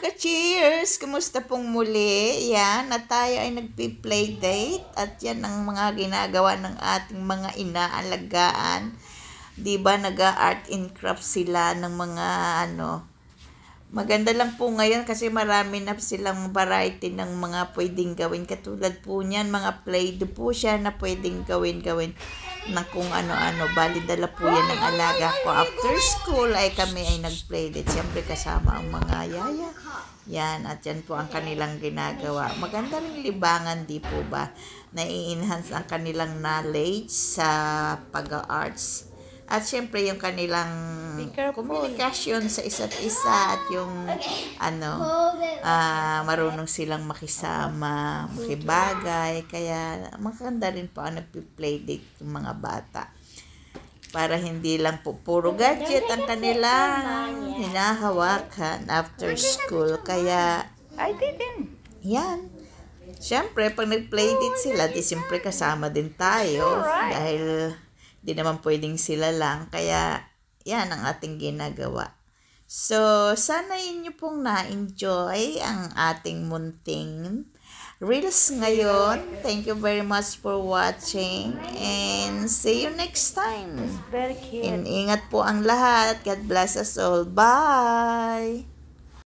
ka-cheers! Kumusta pong muli? Yan, at tayo ay nagpi-play date at yan ang mga ginagawa ng ating mga inaalagaan. Diba, nag-art and craft sila ng mga maganda lang po ngayon kasi marami na silang variety ng mga pwedeng gawin. Katulad po niyan, mga play-doh po siya na pwedeng gawin na kung ano-ano. Bali, dala po yan ng alaga ko. After school ay kami ay nag-play date. Siyempre kasama ang mga yaya. Yan, at yan po ang kanilang ginagawa. Maganda rin libangan, di po ba? Nai-enhance ang kanilang knowledge sa pag-arts. At syempre yung kanilang komunikasyon sa isa't isa at yung marunong silang makisama, makibagay. Kaya maganda rin po ang nagpi-play date yung mga bata. Para hindi lang po puro gadget ang kanilang hinahawakan after school. Kaya, yan. Siyempre, pag nag-play date sila, di siyempre kasama din tayo. Dahil di naman pwedeng sila lang. Kaya, yan ang ating ginagawa. So, sana inyo pong na-enjoy ang ating munting reels ngayon. Thank you very much for watching. And see you next time. Very cute. Ingat po ang lahat. God bless us all. Bye!